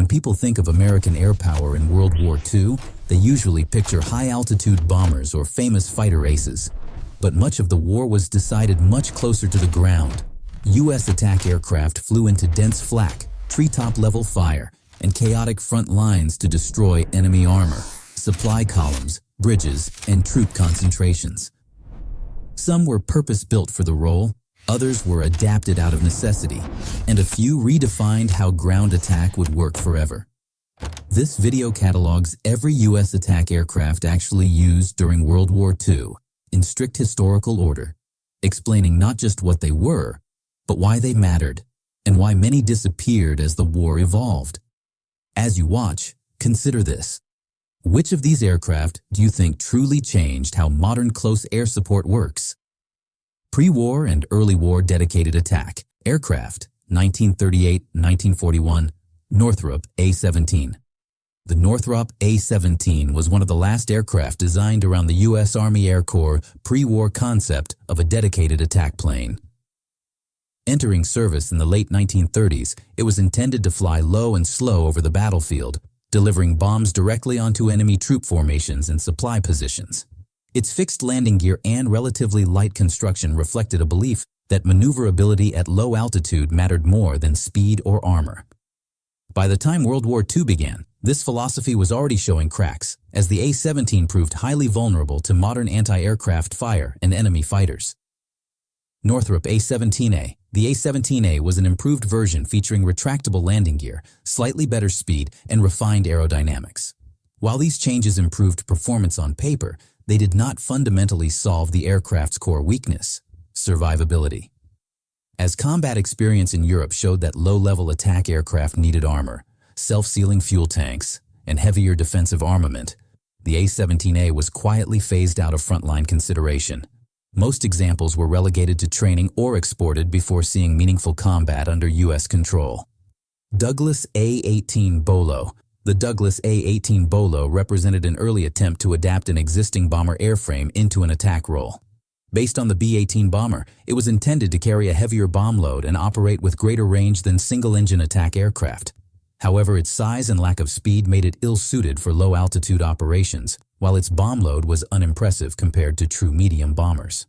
When people think of American air power in World War II, they usually picture high-altitude bombers or famous fighter aces. But much of the war was decided much closer to the ground. U.S. attack aircraft flew into dense flak, treetop-level fire, and chaotic front lines to destroy enemy armor, supply columns, bridges, and troop concentrations. Some were purpose-built for the role, others were adapted out of necessity, and a few redefined how ground attack would work forever. This video catalogs every U.S. attack aircraft actually used during World War II in strict historical order, explaining not just what they were, but why they mattered, and why many disappeared as the war evolved. As you watch, consider this. Which of these aircraft do you think truly changed how modern close air support works? Pre-war and early war dedicated attack aircraft, 1938-1941, Northrop A-17. The Northrop A-17 was one of the last aircraft designed around the U.S. Army Air Corps pre-war concept of a dedicated attack plane. Entering service in the late 1930s, it was intended to fly low and slow over the battlefield, delivering bombs directly onto enemy troop formations and supply positions. Its fixed landing gear and relatively light construction reflected a belief that maneuverability at low altitude mattered more than speed or armor. By the time World War II began, this philosophy was already showing cracks, as the A-17 proved highly vulnerable to modern anti-aircraft fire and enemy fighters. Northrop A-17A. The A-17A was an improved version featuring retractable landing gear, slightly better speed, and refined aerodynamics. While these changes improved performance on paper, they did not fundamentally solve the aircraft's core weakness: survivability. As combat experience in Europe showed that low-level attack aircraft needed armor, self-sealing fuel tanks, and heavier defensive armament, the A-17A was quietly phased out of frontline consideration. Most examples were relegated to training or exported before seeing meaningful combat under U.S. control. Douglas A-18 Bolo. The Douglas A-18 Bolo represented an early attempt to adapt an existing bomber airframe into an attack role. Based on the B-18 bomber, it was intended to carry a heavier bomb load and operate with greater range than single-engine attack aircraft. However, its size and lack of speed made it ill-suited for low-altitude operations, while its bomb load was unimpressive compared to true medium bombers.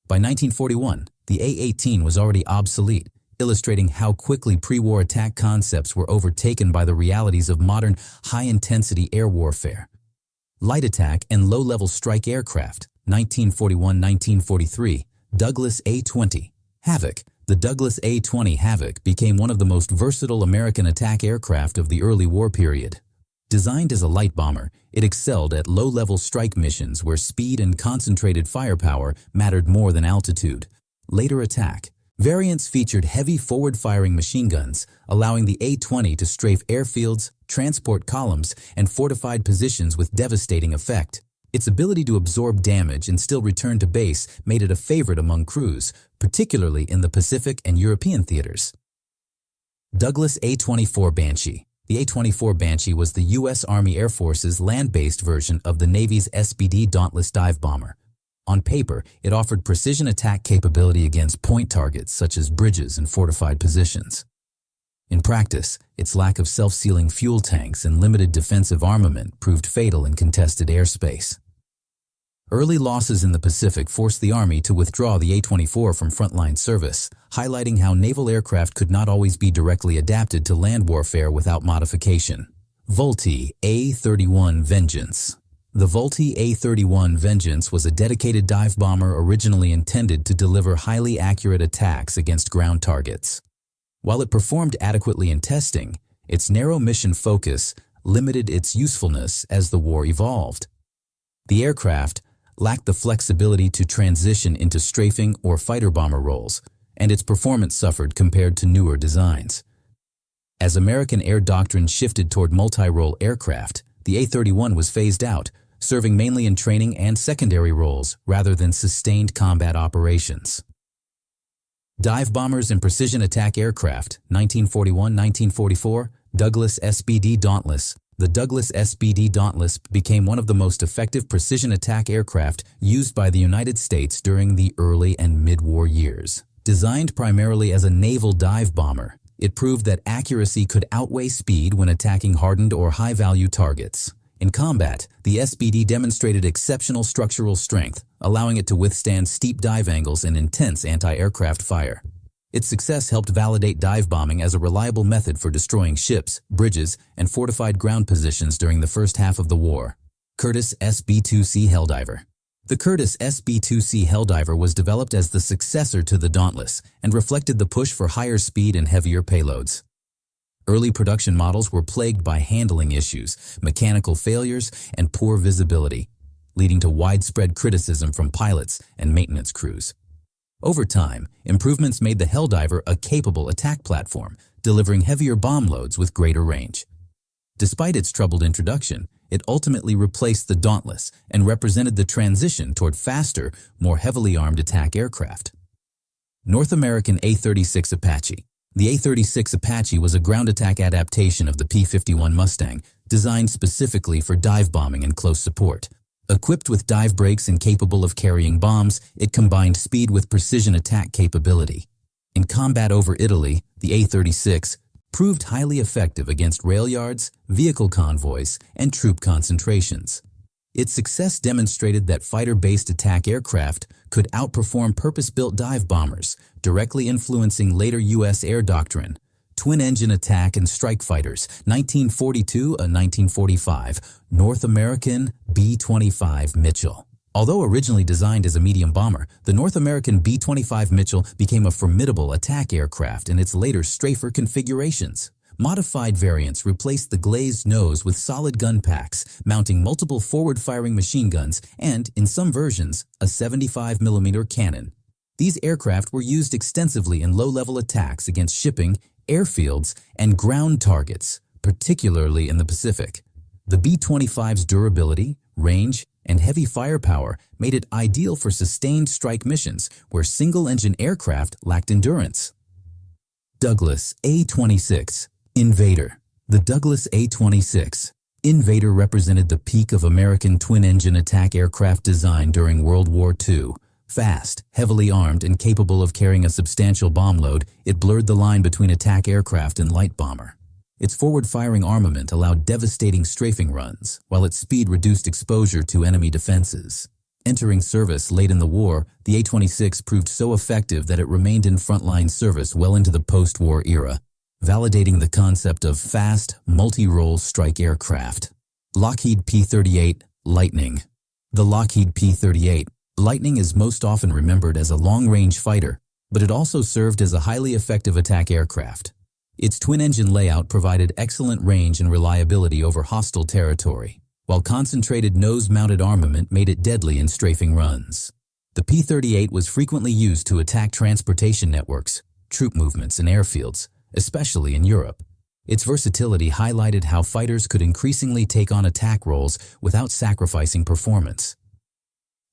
By 1941, the A-18 was already obsolete, illustrating how quickly pre-war attack concepts were overtaken by the realities of modern high-intensity air warfare. Light attack and low-level strike aircraft, 1941-1943, Douglas A-20. Havoc. The Douglas A-20 Havoc became one of the most versatile American attack aircraft of the early war period. Designed as a light bomber, it excelled at low-level strike missions where speed and concentrated firepower mattered more than altitude. Later attack. Variants featured heavy forward-firing machine guns, allowing the A-20 to strafe airfields, transport columns, and fortified positions with devastating effect. Its ability to absorb damage and still return to base made it a favorite among crews, particularly in the Pacific and European theaters. Douglas A-24 Banshee. The A-24 Banshee was the U.S. Army Air Force's land-based version of the Navy's SBD Dauntless dive bomber. On paper, it offered precision attack capability against point targets such as bridges and fortified positions. In practice, its lack of self-sealing fuel tanks and limited defensive armament proved fatal in contested airspace. Early losses in the Pacific forced the Army to withdraw the A-24 from frontline service, highlighting how naval aircraft could not always be directly adapted to land warfare without modification. Vultee A-31 Vengeance. The Vultee A-31 Vengeance was a dedicated dive bomber originally intended to deliver highly accurate attacks against ground targets. While it performed adequately in testing, its narrow mission focus limited its usefulness as the war evolved. The aircraft lacked the flexibility to transition into strafing or fighter bomber roles, and its performance suffered compared to newer designs. As American air doctrine shifted toward multi-role aircraft, the A-31 was phased out, serving mainly in training and secondary roles rather than sustained combat operations. Dive bombers and precision attack aircraft, 1941-1944, Douglas SBD Dauntless. The Douglas SBD Dauntless became one of the most effective precision attack aircraft used by the United States during the early and mid-war years. Designed primarily as a naval dive bomber, It proved that accuracy could outweigh speed when attacking hardened or high-value targets. In combat, the SBD demonstrated exceptional structural strength, allowing it to withstand steep dive angles and intense anti-aircraft fire. Its success helped validate dive bombing as a reliable method for destroying ships, bridges, and fortified ground positions during the first half of the war. Curtiss SB-2C Helldiver. The Curtiss SB-2C Helldiver was developed as the successor to the Dauntless and reflected the push for higher speed and heavier payloads. Early production models were plagued by handling issues, mechanical failures, and poor visibility, leading to widespread criticism from pilots and maintenance crews. Over time, improvements made the Helldiver a capable attack platform, delivering heavier bomb loads with greater range. Despite its troubled introduction, it ultimately replaced the Dauntless and represented the transition toward faster, more heavily armed attack aircraft. North American A-36 Apache. The A-36 Apache was a ground attack adaptation of the P-51 Mustang, designed specifically for dive bombing and close support. Equipped with dive brakes and capable of carrying bombs, it combined speed with precision attack capability. In combat over Italy, the A-36 proved highly effective against rail yards, vehicle convoys, and troop concentrations. Its success demonstrated that fighter-based attack aircraft could outperform purpose-built dive bombers, directly influencing later U.S. air doctrine. Twin-engine attack and strike fighters, 1942–1945, North American B-25 Mitchell. Although originally designed as a medium bomber, the North American B-25 Mitchell became a formidable attack aircraft in its later strafer configurations. Modified variants replaced the glazed nose with solid gun packs, mounting multiple forward-firing machine guns and, in some versions, a 75mm cannon. These aircraft were used extensively in low-level attacks against shipping, airfields, and ground targets, particularly in the Pacific. The B-25's durability, range, and heavy firepower made it ideal for sustained strike missions where single-engine aircraft lacked endurance. Douglas A-26 Invader. The Douglas A-26 Invader represented the peak of American twin-engine attack aircraft design during World War II. Fast, heavily armed, and capable of carrying a substantial bomb load, it blurred the line between attack aircraft and light bomber. Its forward-firing armament allowed devastating strafing runs, while its speed reduced exposure to enemy defenses. Entering service late in the war, the A-26 proved so effective that it remained in frontline service well into the post-war era, validating the concept of fast, multi-role strike aircraft. Lockheed P-38 Lightning. The Lockheed P-38 Lightning is most often remembered as a long-range fighter, but it also served as a highly effective attack aircraft. Its twin-engine layout provided excellent range and reliability over hostile territory, while concentrated nose-mounted armament made it deadly in strafing runs. The P-38 was frequently used to attack transportation networks, troop movements, and airfields, especially in Europe. Its versatility highlighted how fighters could increasingly take on attack roles without sacrificing performance.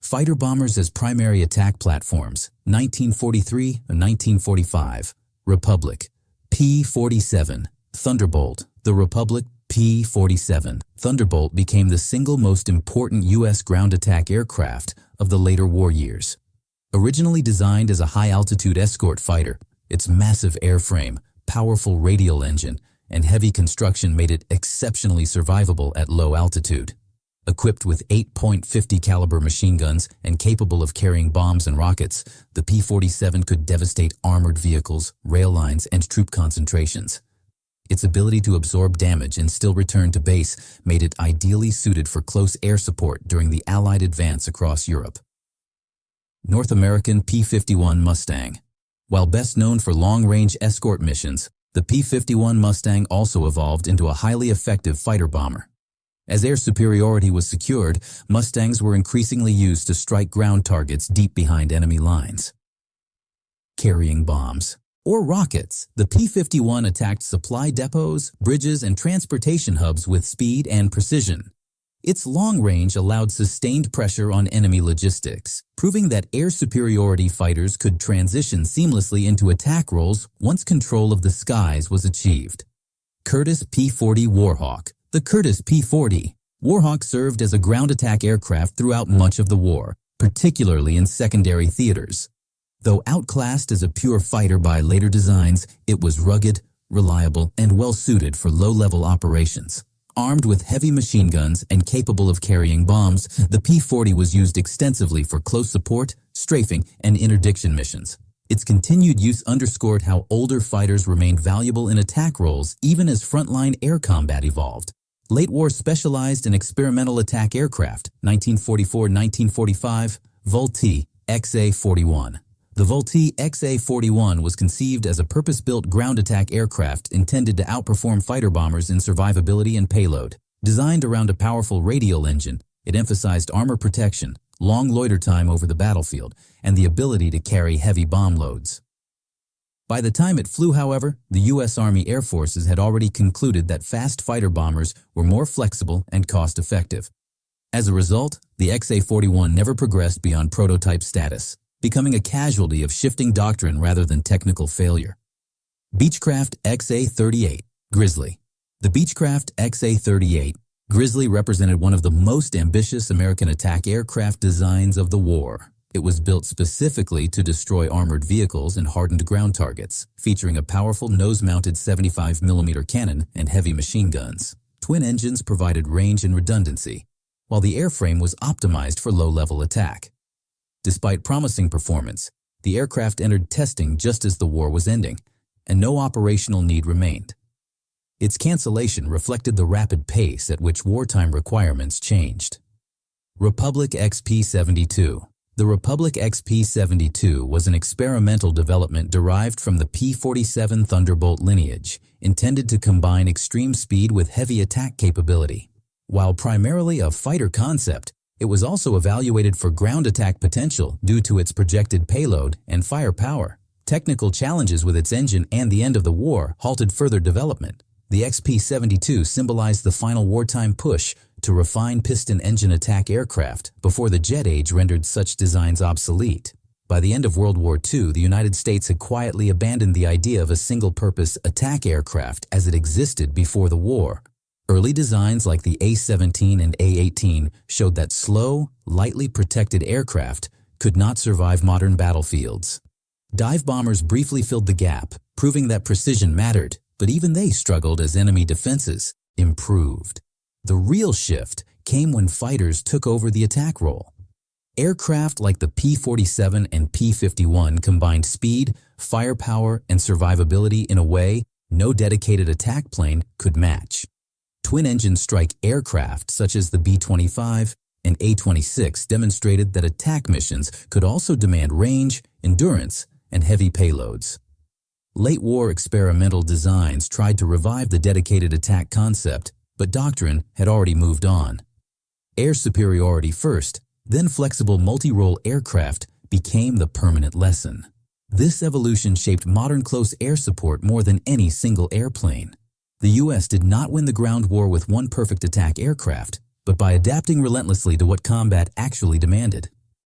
Fighter bombers as primary attack platforms, 1943 and 1945. Republic P-47 Thunderbolt. The Republic P-47 Thunderbolt became the single most important U.S. ground attack aircraft of the later war years. Originally designed as a high-altitude escort fighter, its massive airframe, powerful radial engine, and heavy construction made it exceptionally survivable at low altitude. Equipped with 8.50 caliber machine guns and capable of carrying bombs and rockets, the P-47 could devastate armored vehicles, rail lines, and troop concentrations. Its ability to absorb damage and still return to base made it ideally suited for close air support during the Allied advance across Europe. North American P-51 Mustang. While best known for long-range escort missions, the P-51 Mustang also evolved into a highly effective fighter bomber. As air superiority was secured, Mustangs were increasingly used to strike ground targets deep behind enemy lines. Carrying bombs or rockets, the P-51 attacked supply depots, bridges, and transportation hubs with speed and precision. Its long range allowed sustained pressure on enemy logistics, proving that air superiority fighters could transition seamlessly into attack roles once control of the skies was achieved. Curtiss P-40 Warhawk. The Curtiss P-40 Warhawk served as a ground attack aircraft throughout much of the war, particularly in secondary theaters. Though outclassed as a pure fighter by later designs, it was rugged, reliable, and well-suited for low-level operations. Armed with heavy machine guns and capable of carrying bombs, the P-40 was used extensively for close support, strafing, and interdiction missions. Its continued use underscored how older fighters remained valuable in attack roles even as frontline air combat evolved. Late war specialized in experimental attack aircraft, 1944-1945, WWII XA-41. The WWII XA-41 was conceived as a purpose-built ground attack aircraft intended to outperform fighter bombers in survivability and payload. Designed around a powerful radial engine, it emphasized armor protection, long loiter time over the battlefield, and the ability to carry heavy bomb loads. By the time it flew, however, the U.S. Army Air Forces had already concluded that fast fighter bombers were more flexible and cost-effective. As a result, the XA-41 never progressed beyond prototype status, becoming a casualty of shifting doctrine rather than technical failure. Beechcraft XA-38 Grizzly. The Beechcraft XA-38 Grizzly represented one of the most ambitious American attack aircraft designs of the war. It was built specifically to destroy armored vehicles and hardened ground targets, featuring a powerful nose-mounted 75mm cannon and heavy machine guns. Twin engines provided range and redundancy, while the airframe was optimized for low-level attack. Despite promising performance, the aircraft entered testing just as the war was ending, and no operational need remained. Its cancellation reflected the rapid pace at which wartime requirements changed. Republic XP-72. The Republic XP-72 was an experimental development derived from the P-47 Thunderbolt lineage, intended to combine extreme speed with heavy attack capability. While primarily a fighter concept, it was also evaluated for ground attack potential due to its projected payload and firepower. Technical challenges with its engine and the end of the war halted further development. The XP-72 symbolized the final wartime push to refine piston engine attack aircraft before the jet age rendered such designs obsolete. By the end of World War II, the United States had quietly abandoned the idea of a single-purpose attack aircraft as it existed before the war. Early designs like the A-17 and A-18 showed that slow, lightly protected aircraft could not survive modern battlefields. Dive bombers briefly filled the gap, proving that precision mattered, but even they struggled as enemy defenses improved. The real shift came when fighters took over the attack role. Aircraft like the P-47 and P-51 combined speed, firepower, and survivability in a way no dedicated attack plane could match. Twin-engine strike aircraft such as the B-25 and A-26 demonstrated that attack missions could also demand range, endurance, and heavy payloads. Late-war experimental designs tried to revive the dedicated attack concept, but doctrine had already moved on. Air superiority first, then flexible multi-role aircraft became the permanent lesson. This evolution shaped modern close air support more than any single airplane. The U.S. did not win the ground war with one perfect attack aircraft, but by adapting relentlessly to what combat actually demanded.